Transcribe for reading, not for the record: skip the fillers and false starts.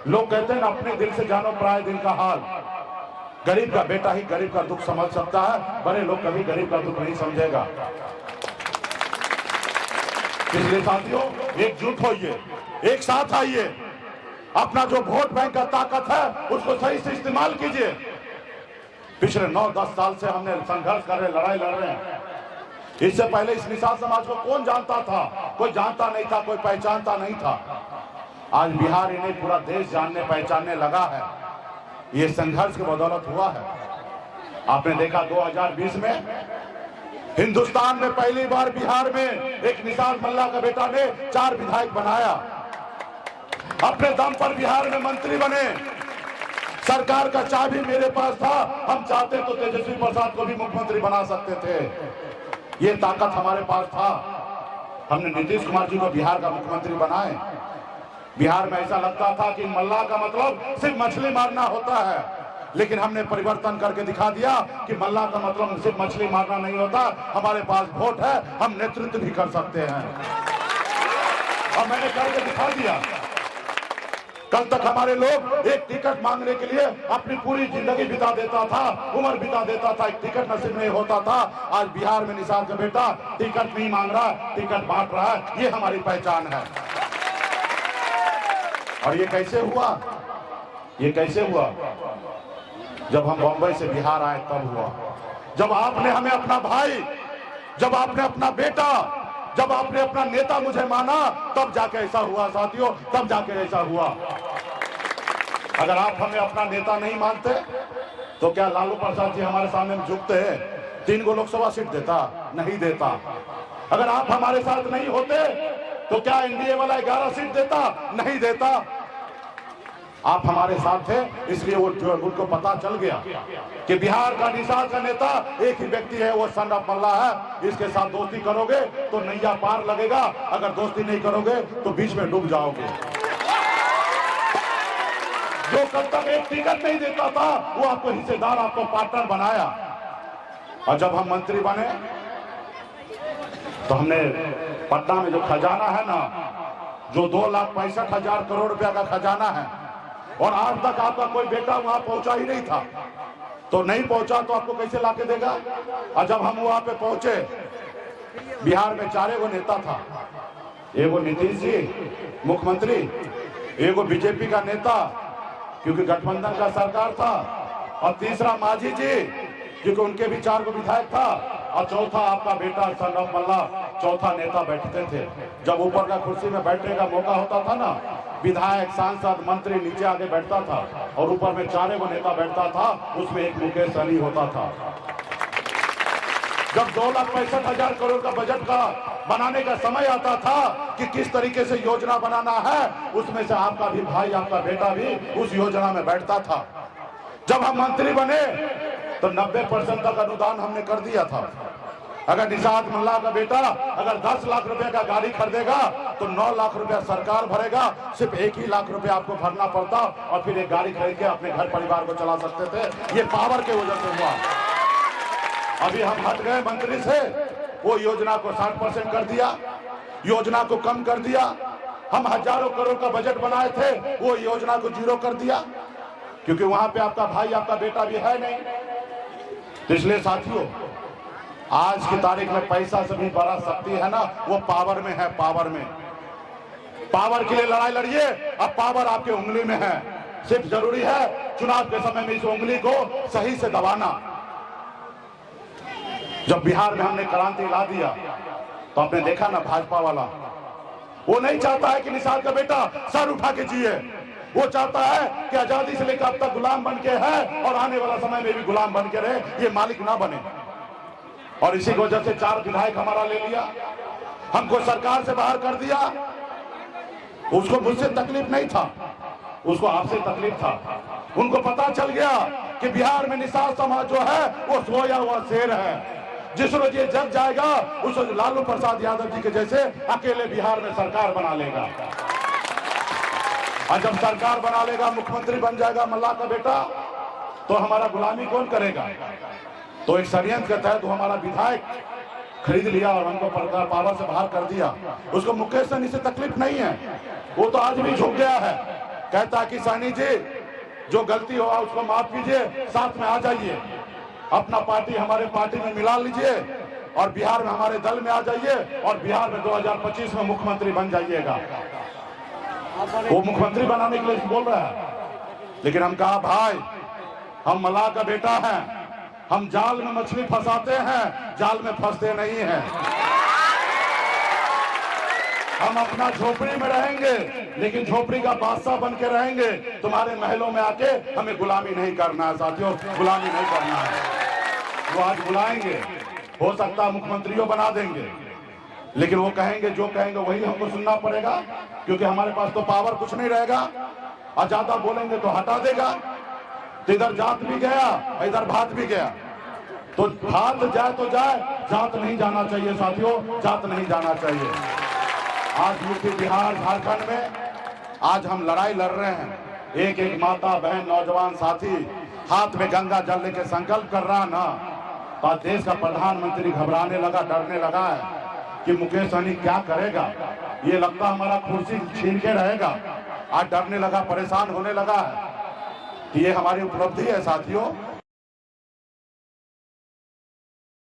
लोग कहते हैं ना, अपने दिल से जानो पराये दिल का हाल। गरीब का बेटा ही गरीब का दुख समझ सकता है, बड़े लोग कभी गरीब का दुख नहीं समझेगा। इसलिए साथियों, एकजुट होइए, एक साथ आइए, अपना जो वोट बैंक का ताकत है उसको सही से इस्तेमाल कीजिए। पिछले 9-10 साल से हमने संघर्ष कर रहे, लड़ाई लड़ रहे हैं। इससे पहले इस निषाद समाज को कौन जानता था? कोई जानता नहीं था, कोई पहचानता नहीं था। आज बिहार इन्हें पूरा देश जानने पहचानने लगा है। ये संघर्ष की बदौलत हुआ है। आपने देखा 2020 में हिंदुस्तान में पहली बार बिहार में एक निषाद मल्ला का बेटा ने 4 विधायक बनाया, अपने दम पर बिहार में मंत्री बने। सरकार का चाबी मेरे पास था, हम चाहते तो तेजस्वी प्रसाद को भी मुख्यमंत्री बना सकते थे। ये ताकत हमारे पास था। हमने नीतीश कुमार जी को बिहार का मुख्यमंत्री बनाए। बिहार में ऐसा लगता था कि मल्ला का मतलब सिर्फ मछली मारना होता है, लेकिन हमने परिवर्तन करके दिखा दिया कि मल्ला का मतलब सिर्फ मछली मारना नहीं होता। हमारे पास वोट है, हम नेतृत्व भी कर सकते हैं, और मैंने करके दिखा दिया। कल तक हमारे लोग एक टिकट मांगने के लिए अपनी पूरी जिंदगी बिता देता था, उम्र बिता देता था, एक टिकट नसीब नहीं होता था। आज बिहार में निषाद का बेटा टिकट नहीं मांग रहा, टिकट बांट रहा है। ये हमारी पहचान है। और ये कैसे हुआ? ये कैसे हुआ? जब हम बॉम्बे से बिहार आए तब हुआ। जब आपने हमें अपना भाई, जब आपने अपना बेटा, जब आपने अपना नेता मुझे माना, तब जाके ऐसा हुआ साथियों, तब जाके ऐसा हुआ। अगर आप हमें अपना नेता नहीं मानते तो क्या लालू प्रसाद जी हमारे सामने झुकते हैं? 3 गो लोकसभा सीट देता? नहीं देता। अगर आप हमारे साथ नहीं होते तो क्या एनडीए वाला 11 सीट देता? नहीं देता। आप हमारे साथ थे, इसलिए उनको पता चल गया कि बिहार का निषाद का नेता एक ही व्यक्ति है, वो सन ऑफ मल्ला है। इसके साथ दोस्ती करोगे तो नैया पार लगेगा, अगर दोस्ती नहीं करोगे तो बीच में डूब जाओगे। जो कल तक एक टिकट नहीं देता था वो आपको हिस्सेदार, आपको पार्टनर बनाया। और जब हम मंत्री बने तो हमने पटना में जो खजाना है ना, जो 2,65,000 करोड़ रुपया का खजाना है, और आज तक आपका कोई बेटा वहां पहुंचा ही नहीं था, तो नहीं पहुंचा तो आपको कैसे लाके देगा? और जब हम वहां पे पहुंचे, बिहार में 4 गो नेता था। एगो नीतीश जी मुख्यमंत्री, एगो बीजेपी का नेता क्योंकि गठबंधन का सरकार था, और तीसरा मांझी जी क्योंकि उनके भी 4 गो विधायक था, और चौथा आपका बेटा सन ऑफ मल्ला, चौथा नेता बैठते थे। जब ऊपर का कुर्सी में बैठने का मौका होता था ना, विधायक, सांसद, मंत्री नीचे आके बैठता था, और ऊपर में 4 गो नेता बैठता था, उसमें एक मुकेश सहनी होता था। जब 2,65,000 करोड़ का बजट का बनाने का समय आता था कि किस तरीके से योजना बनाना है, उसमें से आपका भी भाई, आपका बेटा भी उस योजना में बैठता था। जब हम मंत्री बने तो 90% तक अनुदान हमने कर दिया था। अगर निषाद मल्ला का बेटा अगर 10 लाख रुपए का गाड़ी खरीदेगा तो 9 लाख रुपया सरकार भरेगा, सिर्फ 1 ही लाख रुपया आपको भरना पड़ता, और फिर एक गाड़ी खरीद के अपने घर परिवार को चला सकते थे। ये पावर के वजह से हुआ। अभी हम हट गए मंत्री से, वो योजना को 60% कर दिया, योजना को कम कर दिया। हम हजारों करोड़ का बजट बनाए थे, वो योजना को 0 कर दिया, क्योंकि वहां पे आपका भाई, आपका बेटा भी है नहीं। इसलिए साथियों, आज की तारीख में पैसा से भी बड़ा शक्ति है ना, वो पावर में है। पावर में, पावर के लिए लड़ाई लड़िए, अब पावर आपके उंगली में है। सिर्फ जरूरी है चुनाव के समय में इस उंगली को सही से दबाना। जब बिहार में हमने क्रांति ला दिया तो आपने देखा ना, भाजपा वाला वो नहीं चाहता है कि निषाद का बेटा सर उठा के जिए। वो चाहता है कि आजादी से लेकर अब तक गुलाम बन के है, और आने वाला समय में भी गुलाम बन के रहे, ये मालिक ना बने। और इसी वजह से 4 विधायक हमारा ले लिया, हमको सरकार से बाहर कर दिया। उसको मुझसे तकलीफ नहीं था, उसको आपसे तकलीफ था। उनको पता चल गया कि बिहार में निषाद समाज जो है वो सोया हुआ शेर है। जिस रोज ये जग जाएगा उस रोज लालू प्रसाद यादव जी के जैसे अकेले बिहार में सरकार बना लेगा। और जब सरकार बना लेगा, मुख्यमंत्री बन जाएगा मल्ला का बेटा, तो हमारा गुलामी कौन करेगा? तो एक षड्यंत्र के तहत वो हमारा विधायक खरीद लिया और हमको पावर से बाहर कर दिया। उसको मुकेश सहनी से तकलीफ नहीं है, वो तो आज भी झुक गया है। कहता कि सैनी जी जो गलती हुआ उसको माफ कीजिए, साथ में आ जाइए, अपना पार्टी हमारे पार्टी में मिला लीजिए और बिहार में हमारे दल में आ जाइए और बिहार में 2025 में मुख्यमंत्री बन जाइएगा। वो मुख्यमंत्री बनाने के लिए बोल रहा है। लेकिन हम कहा भाई हम मलाह का बेटा है, हम जाल में मछली फंसाते हैं, जाल में फंसते नहीं हैं। हम अपना झोपड़ी में रहेंगे लेकिन झोपड़ी का बादशाह बन के रहेंगे। तुम्हारे महलों में आके हमें गुलामी नहीं करना है साथियों, गुलामी नहीं करना है। वो आज बुलाएंगे, हो सकता है मुख्यमंत्रियों बना देंगे, लेकिन वो कहेंगे जो कहेंगे वही हमको सुनना पड़ेगा, क्योंकि हमारे पास तो पावर कुछ नहीं रहेगा। और ज्यादा बोलेंगे तो हटा देगा, तो इधर जात भी गया इधर भात भी गया। तो भात जाए तो जाए, जात नहीं जाना चाहिए साथियों, जात नहीं जाना चाहिए। आज यूपी बिहार झारखंड में आज हम लड़ाई लड़ रहे हैं। एक एक माता बहन नौजवान साथी हाथ में गंगा जल लेके संकल्प कर रहा ना, तो देश का प्रधानमंत्री घबराने लगा, डरने लगा है कि मुकेश सहनी क्या करेगा, ये लगता हमारा कुर्सी छीन के रहेगा। आज डरने लगा, परेशान होने लगा है। ये हमारी उपलब्धि है साथियों।